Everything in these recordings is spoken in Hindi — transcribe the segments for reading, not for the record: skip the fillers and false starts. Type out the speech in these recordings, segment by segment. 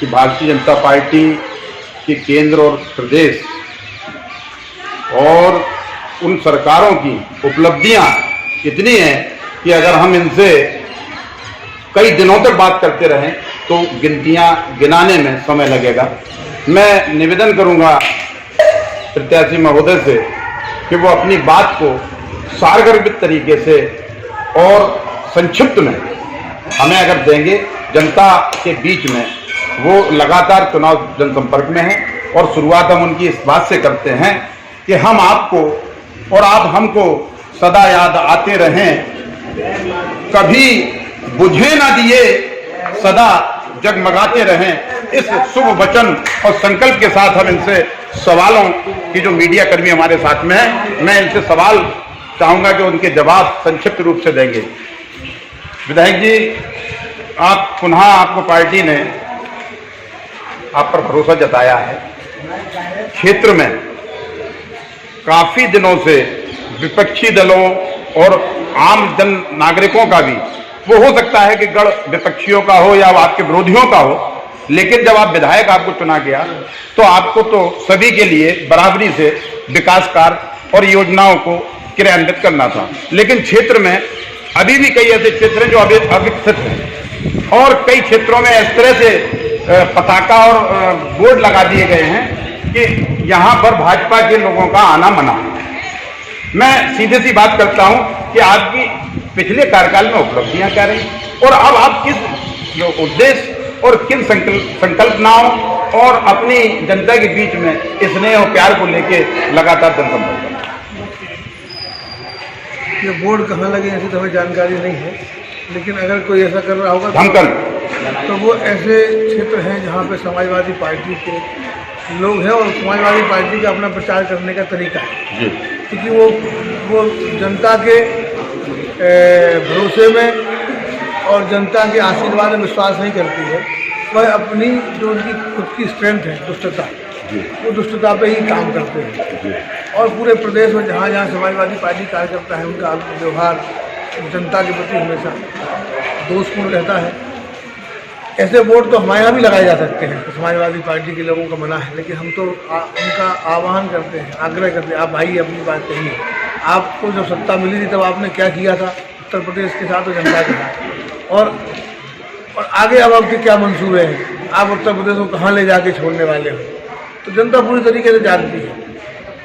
कि भारतीय जनता पार्टी के केंद्र और प्रदेश और उन सरकारों की उपलब्धियां इतनी हैं कि अगर हम इनसे कई दिनों तक बात करते रहें तो गिनतियां गिनाने में समय लगेगा। मैं निवेदन करूंगा प्रत्याशी महोदय से कि वो अपनी बात को सारगर्भित तरीके से और संक्षिप्त में हमें अगर देंगे। जनता के बीच में वो लगातार चुनाव जनसंपर्क में है और शुरुआत हम उनकी इस बात से करते हैं कि हम आपको और आप हमको सदा याद आते रहें, कभी बुझे ना दिए सदा जगमगाते रहें। इस शुभ वचन और संकल्प के साथ हम इनसे सवालों की, जो मीडिया कर्मी हमारे साथ में है, मैं इनसे सवाल चाहूंगा कि उनके जवाब संक्षिप्त रूप से देंगे। विधायक जी, आप पुनः आपको पार्टी ने आप पर भरोसा जताया है। क्षेत्र में काफी दिनों से विपक्षी दलों और आम जन नागरिकों का भी, वो हो सकता है कि गढ़ विपक्षियों का हो या आपके विरोधियों का हो, लेकिन जब आप विधायक आपको चुना गया तो आपको तो सभी के लिए बराबरी से विकास कार्य और योजनाओं को क्रियान्वित करना था। लेकिन क्षेत्र में अभी भी कई ऐसे क्षेत्र हैं जो अभी अविकसित हैं और कई क्षेत्रों में इस तरह से पताका और बोर्ड लगा दिए गए हैं कि यहाँ पर भाजपा के लोगों का आना मना। मैं सीधे सी बात करता हूं कि आपकी पिछले कार्यकाल में उपलब्धियां क्या रही और अब आप किस उद्देश्य और किन संकल्पनाओं और अपनी जनता के बीच में स्नेह और प्यार को लेके लगातार जनसंपर्क करते हैं। ये बोर्ड कहाँ लगे ऐसी तो हमें जानकारी नहीं है, लेकिन अगर कोई ऐसा कर रहा होगा तो वो ऐसे क्षेत्र हैं जहाँ पे समाजवादी पार्टी के लोग हैं और समाजवादी पार्टी का अपना प्रचार करने का तरीका है, क्योंकि वो जनता के भरोसे में और जनता के आशीर्वाद में विश्वास नहीं करती है। वह अपनी जो उनकी खुद की स्ट्रेंथ है, दुष्टता, वो दुष्टता पे ही काम करते हैं। और पूरे प्रदेश में जहाँ जहाँ समाजवादी पार्टी कार्यकर्ता है, उनका व्यवहार जनता के प्रति हमेशा दोषपूर्ण रहता है। ऐसे वोट तो हमारे यहाँ भी लगाए जा सकते हैं, तो समाजवादी पार्टी के लोगों का मना है, लेकिन हम तो उनका आह्वान करते हैं, आग्रह करते हैं, आप भाई अपनी बात कहिए। आपको जब सत्ता मिली थी तब आपने क्या किया था उत्तर प्रदेश के साथ और जनता के साथ, और आगे अब आपके क्या मंसूबे हैं, आप उत्तर प्रदेश को कहाँ ले जाके छोड़ने वाले हो, तो जनता पूरी तरीके से जानती है।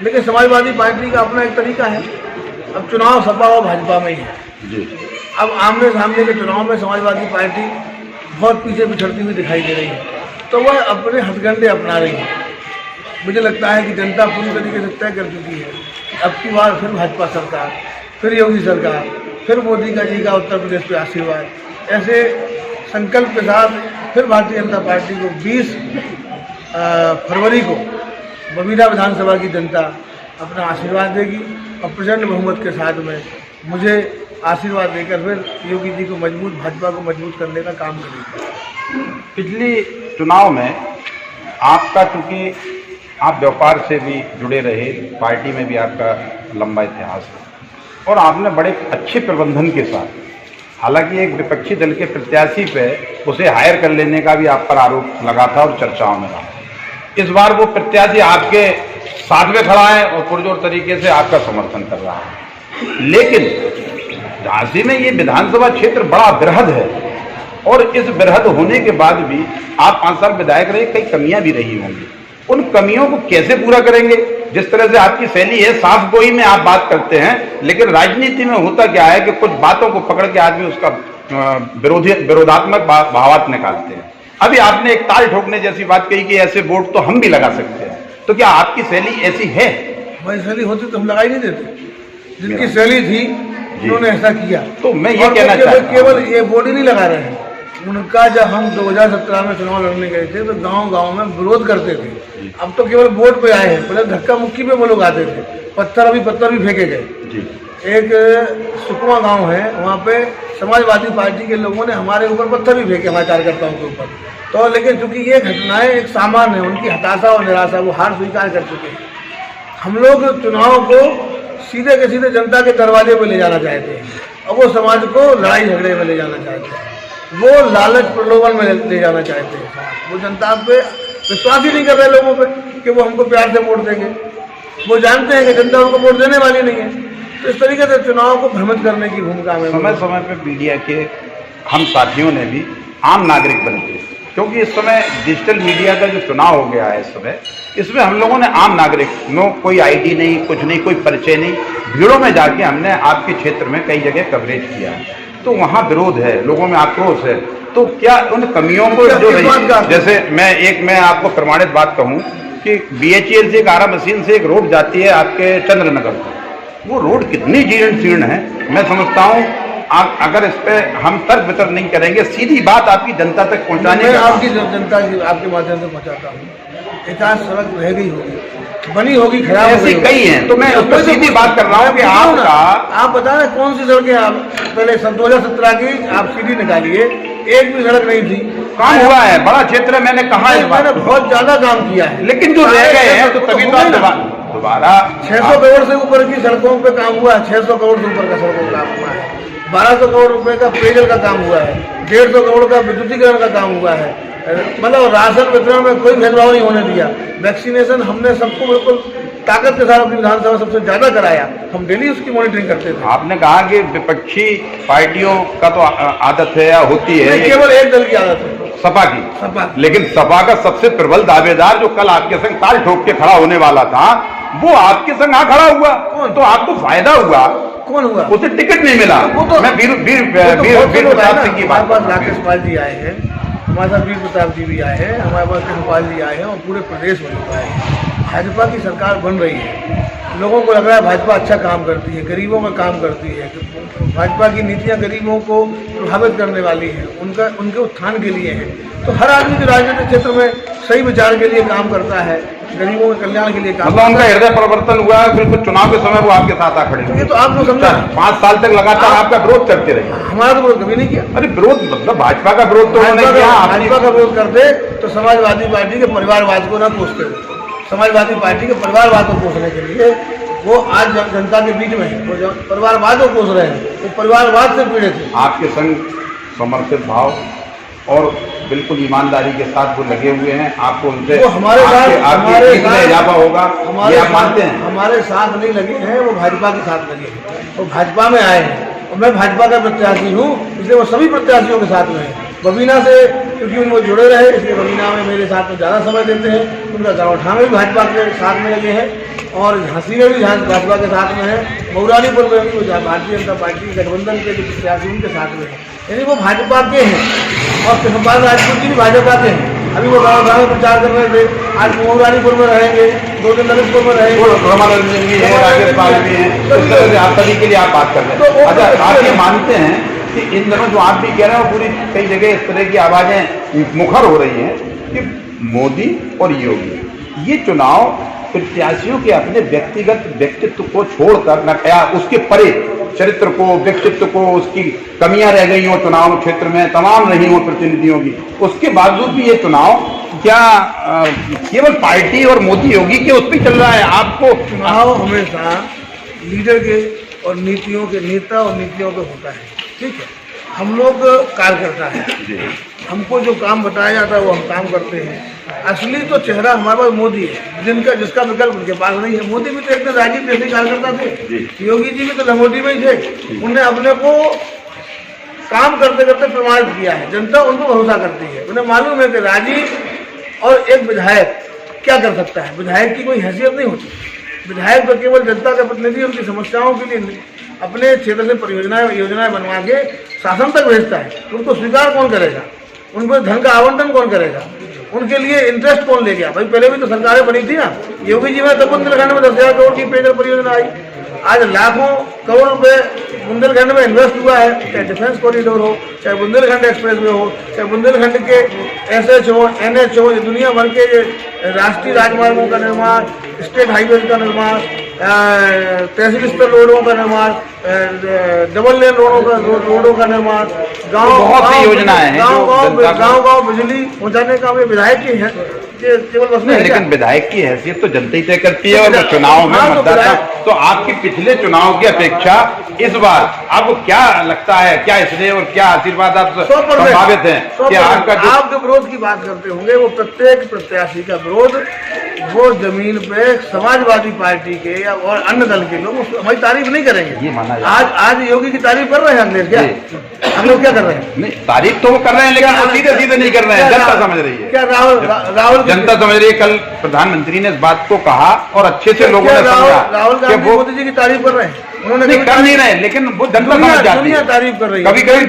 लेकिन समाजवादी पार्टी का अपना एक तरीका है। अब चुनाव सपा और भाजपा में ही है। अब आमने सामने के चुनाव में समाजवादी पार्टी बहुत पीछे पिछड़ती हुई दिखाई दे रही है, तो वह अपने हथकंडे अपना रही है। मुझे लगता है कि जनता पूरी तरीके से तय कर चुकी है कि अब की बार फिर भाजपा सरकार, फिर योगी सरकार, फिर मोदी जी का उत्तर प्रदेश पे आशीर्वाद, ऐसे संकल्प के साथ फिर भारतीय जनता पार्टी को 20 फरवरी को बबीरा विधानसभा की जनता अपना आशीर्वाद देगी और प्रचंड बहुमत के साथ में मुझे आशीर्वाद देकर फिर योगी जी को मजबूत, भाजपा को मजबूत करने का काम करेगी। पिछले चुनाव में आपका, चूंकि आप व्यापार से भी जुड़े रहे, पार्टी में भी आपका लंबा इतिहास है और आपने बड़े अच्छे प्रबंधन के साथ, हालांकि एक विपक्षी दल के प्रत्याशी पे उसे हायर कर लेने का भी आप पर आरोप लगा था और चर्चाओं में रहा। इस बार वो प्रत्याशी आपके साथ में खड़ा है और पुरजोर तरीके से आपका समर्थन कर रहा है। लेकिन झांसी में ये विधानसभा क्षेत्र बड़ा बृहद है और इस बृहद होने के बाद भी आप 5 साल विधायक रहे, कई कमियां भी रही होंगी। उन कमियों को कैसे पूरा करेंगे? जिस तरह से आपकी शैली है, साफ गोई में आप बात करते हैं, लेकिन राजनीति में होता क्या है कि कुछ बातों को पकड़ के आदमी उसका विरोधात्मक भावार्थ निकालते हैं। अभी आपने एक ताल ठोकने जैसी बात कही कि ऐसे वोट तो हम भी लगा सकते हैं, तो क्या आपकी शैली ऐसी है? हमारी शैली होती तो हम लगा ही नहीं देते। जिनकी शैली थी उन्होंने ऐसा किया। तो मैं ये कहना चाहता हूं, केवल ये वोट ही नहीं लगा रहे हैं, उनका जब हम 2017 में चुनाव लड़ने गए थे तो गांव-गांव में विरोध करते थे। अब तो केवल वोट पे आए हैं, पहले धक्का मुक्की पे वो लोग आते थे, पत्थर भी फेंके गए। एक सुकमा गांव है, वहाँ पे समाजवादी पार्टी के लोगों ने हमारे ऊपर पत्थर भी फेंके, हमारे कार्यकर्ताओं के ऊपर। तो लेकिन चूंकि ये घटनाएं एक सामान्य है, उनकी हताशा और निराशा, वो हार स्वीकार कर चुके हैं। हम लोग चुनाव को सीधे के सीधे जनता के दरवाजे पे ले जाना चाहते हैं और वो समाज को लड़ाई झगड़े में ले जाना चाहते हैं। वो लालच प्रलोभन में ले जाना चाहते हैं। वो जनता पे विश्वास ही नहीं कर रहे लोगों पे कि वो हमको प्यार से वोट देंगे। वो जानते हैं कि जनता उनको वोट देने वाली नहीं है, तो इस तरीके से चुनाव को भ्रमित करने की भूमिका में समय समय पे मीडिया के हम साथियों ने भी आम नागरिक बनते हैं, क्योंकि इस समय डिजिटल मीडिया का जो चुनाव हो गया है इस समय, इसमें हम लोगों ने आम नागरिक नो कोई आईडी नहीं, कुछ नहीं, कोई परिचय नहीं, भीड़ों में जाके हमने आपके क्षेत्र में कई जगह कवरेज किया है, तो वहाँ विरोध है, लोगों में आक्रोश है। तो क्या उन कमियों को जो रही, जैसे मैं आपको प्रमाणित बात कहूँ कि BHEL से एक आरा मशीन से एक रोड जाती है आपके चंद्रनगर को, वो रोड कितनी जीर्ण शीर्ण है। मैं समझता हूँ अगर इस पे हम तर्क वितर्क नहीं करेंगे, सीधी बात आपकी जनता तक पहुंचाने मैं आपकी जनता की आपके माध्यम से पहुंचाता हूँ। एक आध सड़क रह गई होगी, बनी होगी, खराब ऐसी कई हैं, तो मैं उस पर सीधी बात कर रहा हूँ कि आपका आप बता रहे कौन सी सड़कें आप पहले 2017 की आप सीधी निकालिए, एक भी सड़क नहीं थी। काम हुआ है, बड़ा क्षेत्र है, मैंने कहा है, मैंने बहुत ज्यादा काम किया है, लेकिन जो रह गए हैं तो तभी तो दोबारा 600 करोड़ से ऊपर की सड़कों पे काम हुआ है, 600 करोड़ से ऊपर का सड़कों का काम हुआ है, 1200 करोड़ रुपए का पेयजल का काम हुआ है, 150 करोड़ का विद्युतीकरण का काम हुआ है। मतलब राशन वितरण में कोई भेदभाव नहीं होने दिया। वैक्सीनेशन हमने सबको बिल्कुल ताकत के साथ अपनी विधानसभा सबसे ज्यादा कराया, हम डेली उसकी मॉनिटरिंग करते थे। आपने कहा कि विपक्षी पार्टियों का तो आदत है या होती है, केवल एक दल की आदत है, सपा की। लेकिन सपा का सबसे प्रबल दावेदार जो कल आपके संग ताल ठोक के खड़ा होने वाला था, वो आपके संग आ खड़ा हुआ, तो आपको फायदा हुआ। कौन हुआ? उसे टिकट नहीं मिला। तो मैं वीर प्रताप सिंह की बात, राकेश पाल जी आए हैं, हमारे साथ वीर प्रताप जी भी आए हैं, हमारे पास कृष्णपाल जी आए हैं, और पूरे प्रदेश में लोग आए हैं। भाजपा की सरकार बन रही है, लोगों को लग रहा है भाजपा अच्छा काम करती है, गरीबों का काम करती है, भाजपा की नीतियां गरीबों को प्रभावित करने वाली हैं, उनके उत्थान के लिए है। तो हर आदमी जो राजनीतिक क्षेत्र में सही विचार के लिए काम करता है, गरीबों के कल्याण के लिए काम करता है। उनका हृदय परिवर्तन हुआ है, बिल्कुल चुनाव के समय वो आपके साथ आ खड़े। तो ये तो आपको समझा, 5 साल तक लगातार आपका विरोध करते रहे। हमारा तो विरोध कभी नहीं किया। अरे विरोध मतलब भाजपा का विरोध तो उन्होंने किया। भाजपा का विरोध करते तो समाजवादी पार्टी के परिवारवाद को ना कोसते, समाजवादी पार्टी के परिवारवाद को कोसने के लिए वो आज जनता के बीच में है, वो परिवारवाद को कोस रहे हैं, वो परिवारवाद से पीड़ित है। आपके संग समर्पित भाव और बिल्कुल ईमानदारी के साथ वो लगे हुए हैं, आपको उनसे वो हमारे साथ इजाफा होगा, ये आप मानते हैं? हमारे साथ नहीं लगे हैं, वो भाजपा के साथ लगे हैं, वो भाजपा में आए हैं, और मैं भाजपा का प्रत्याशी हूँ, इसलिए वो सभी प्रत्याशियों के साथ में है। बबीना से क्योंकि वो जुड़े रहे, इसलिए बबीना में मेरे साथ में ज़्यादा समय देते हैं। उनका गाँवठा में भी भाजपा के साथ में लगे हैं, और झांसी में भी भाजपा के साथ में है, मऊरानीपुर में भी भारतीय जनता पार्टी गठबंधन के जो प्रत्याशी उनके साथ में है, यानी वो भाजपा के हैं। और कृष्णपाल राजपूत जी भी भाजपा के हैं, अभी वो गाँव में प्रचार कर रहे थे, आज मऊरानीपुर में रहेंगे, 2 दिन ललितपुर में रहेंगे, राकेश पाल भी हैं, आप सभी के लिए आप बात कर रहे हैं। अच्छा, आप ये मानते हैं कि इन दिनों जो आप भी कह रहे हो, पूरी कई जगह इस तरह की आवाजें मुखर हो रही हैं कि मोदी और योगी ये चुनाव प्रत्याशियों के अपने व्यक्तिगत व्यक्तित्व को छोड़कर न क्या उसके परे चरित्र को, व्यक्तित्व को, उसकी कमियां रह गई हो चुनाव क्षेत्र में, तमाम रही हो प्रतिनिधियों की, उसके बावजूद भी ये चुनाव क्या केवल पार्टी और मोदी योगी के उस पर चल रहा है? आपको चुनाव हमेशा लीडर के और नीतियों के, नेता और नीतियों पे होता है, ठीक है। हम लोग कार्यकर्ता हैं, हमको जो काम बताया जाता है वो हम काम करते हैं। असली तो चेहरा हमारे पास मोदी है, जिसका विकल्प उनके पास नहीं है। मोदी भी तो एक दिन राजीव जैसे कार्यकर्ता थे, योगी जी भी तो लंगोटी में ही थे, उन्हें अपने को काम करते करते प्रमाणित किया है, जनता उनको भरोसा करती है। उन्हें मालूम है कि राजीव और एक विधायक क्या कर सकता है, विधायक की कोई हैसियत नहीं होती। विधायक तो केवल जनता का प्रतिनिधि उनकी समस्याओं के लिए अपने क्षेत्र से परियोजनाएं योजनाएं बनवा के शासन तक भेजता है। उनको स्वीकार कौन करेगा, उन पर धन का आवंटन कौन करेगा, उनके लिए इंटरेस्ट कौन ले गया? भाई पहले भी तो सरकारें बनी थी ना, योगी जी में तो बुंदेलखंड में 10,000 करोड़ की पेयजल परियोजना आई, आज लाखों करोड़ रुपए बुंदेलखंड में इन्वेस्ट हुआ है, चाहे डिफेंस कॉरिडोर हो, चाहे बुंदेलखंड एक्सप्रेस वे हो, चाहे बुंदेलखंड के SH हो, NH हो, दुनिया भर के राष्ट्रीय राजमार्गों का निर्माण, स्टेट हाईवे का निर्माण, तहसील स्तर रोडों का निर्माण, डबल लेन रोडों का निर्माण, गाँव बहुत सी योजनाएं हैं, गाँव बिजली पहुँचाने का हमें विधायक की है केवल बस में नहीं, है लेकिन क्या? विधायक की हैसियत तो जनता ही तय करती है, और वो चुनाव में हाँ, तो मतदाता। विधायक- तो आपकी पिछले चुनाव की अपेक्षा इस बार आपको क्या लगता है, क्या इसलिए और क्या आशीर्वाद आप 100% संभावित है कि आपका जो आप जो विरोध की बात करते होंगे वो प्रत्येक प्रत्याशी का विरोध वो जमीन पे समाजवादी पार्टी के या और अन्य दल के लोग हमारी तारीफ नहीं करेंगे। ये माना जाए। आज योगी की तारीफ कर रहे हैं हम क्या? हम लोग क्या कर रहे हैं? नहीं, तारीफ तो वो कर रहे हैं, लेकिन वो सीधे सीधे नहीं कर रहे हैं, जनता समझ रही है। क्या राहुल जनता समझ रही है। कल प्रधानमंत्री ने इस बात को कहा और अच्छे से लोगों ने समझा राहुल कि गांधी वो मोदी जी की तारीफ कर रहे हैं। उन्होंने नहीं कर नहीं रहे, लेकिन वो जनता समझ जाती दुनिया है। तारीफ कर रही है। कभी कभी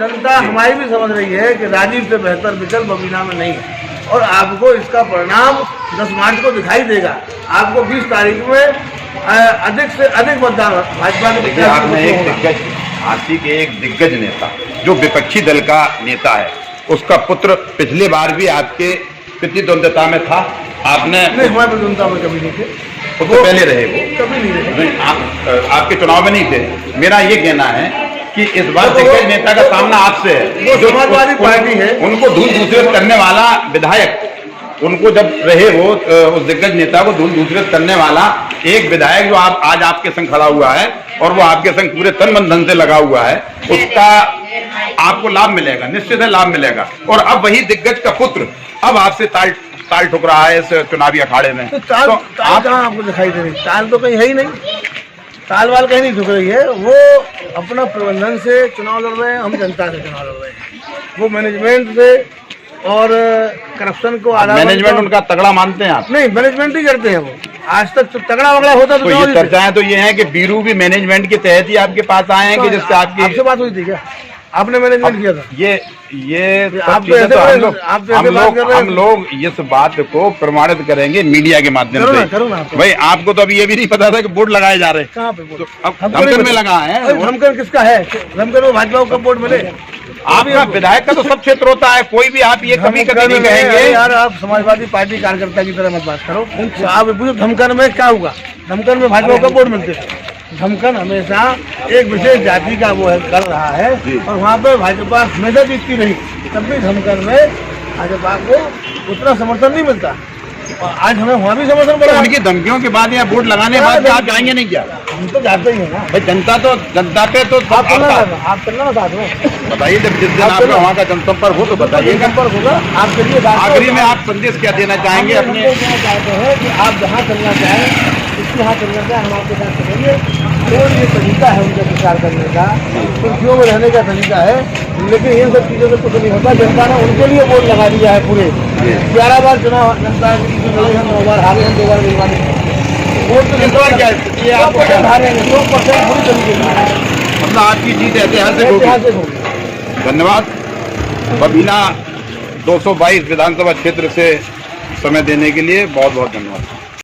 जनता हमारी भी समझ रही है कि राजीव से बेहतर विकल्प बबीना में नहीं है, और आपको इसका परिणाम 10 मार्च को दिखाई देगा। आपको 20 तारीख में अधिक से अधिक मतदान भाजपा के देखिए, आपने एक दिग्गज झांसी के एक दिग्गज नेता जो विपक्षी दल का नेता है, उसका पुत्र पिछली बार भी आपके प्रतिद्वंद्विता में था। आपने नहीं, हमारे प्रतिद्वंद्विता में कभी नहीं थे, उससे पहले रहे वो कभी नहीं रहे। नहीं, आपके चुनाव में नहीं थे। मेरा ये कहना है कि इस बार दिग्गज नेता का सामना आपसे है, वो समाजवादी पार्टी है। उनको धूल दूसरे करने वाला विधायक, उनको जब रहे वो उस दिग्गज नेता को धूल दूसरे करने वाला एक विधायक जो आज आपके संग खड़ा हुआ है और वो आपके संग पूरे तन मन धन से लगा हुआ है, उसका आपको लाभ मिलेगा, निश्चित है लाभ मिलेगा। और अब वही दिग्गज का पुत्र अब आपसे ताल ठुक रहा है इस चुनावी अखाड़े में। तो ताल कहाँ आपको दिखाई दे रही? ताल तो कहीं है ही नहीं, ताल वाल कहीं नहीं ठुक रही है। वो अपना प्रबंधन से चुनाव लड़ रहे हैं, हम जनता से चुनाव लड़ रहे हैं। वो मैनेजमेंट से और करप्शन को मैनेजमेंट उनका तगड़ा मानते हैं आप? नहीं, मैनेजमेंट ही करते हैं वो। आज तक तगड़ा वगड़ा होता तो ये चर्चाएं तो ये हैं कि बीरू भी मैनेजमेंट के तहत ही आपके पास आए हैं कि जिससे आपसे बात हुई थी क्या? आपने मैनेजमेंट किया था? ये आप चीजें तो तो हम लोग इस बात को प्रमाणित करेंगे मीडिया के माध्यम से। करो ना भाई, आपको तो अभी ये भी नहीं पता था कि बोर्ड लगाए जा रहे हैं। कहाँ पे? तो अब धमकर में लगा है। धमकर किसका है? धमकर में भाजपा को वोट मिले? आपका विधायक का तो सब क्षेत्र होता है, कोई भी आप ये कभी नहीं कहेंगे। यार, आप समाजवादी पार्टी कार्यकर्ता की तरह मत बात करो। आप पूछो धमकर में क्या होगा? धमकर में भाजपा को वोट मिलते हैं। धमकर हमेशा एक विशेष जाति का वो है कर रहा है, और वहाँ पे भाजपा हमेशा जीतती रही, तब भी धमकर में भाजपा को उतना समर्थन नहीं मिलता। और आज हमें वहाँ भी समर्थन तो मिला। उनकी धमकियों के बाद या वोट लगाने के बाद आप जाएंगे नहीं क्या? हम तो जाते ही है ना। भाई, जनता पे तो आप चलना ना साथ में। बताइए, जब जिस दिन आपका वहाँ का जनसंपर्क हो तो बताइए। संपर्क होगा आपके लिए। आखिरी में आप संदेश क्या देना चाहेंगे अपने? चाहते हैं कि आप जहाँ चलना चाहें, इसके यहाँ चलना चाहें, हम आपके साथ चलेंगे। और ये तरीका है उनका प्रचार करने का, सुर्खियों में रहने का तरीका है, लेकिन इन सब चीज़ों से कुछ नहीं होता। जनता ने उनके लिए वोट लगा दिया है। पूरे 11 बार चुनाव जनता लड़े हैं, 9 बार हारे हैं, 2 बार निर्वाचित हैं। वोट तो जनता क्या है? आप हारे हैं 100% पूरी तरीके से। मतलब आपकी जीत ऐतिहासिक होगी। धन्यवाद। बबीना 222 विधानसभा क्षेत्र से समय देने के लिए बहुत बहुत धन्यवाद।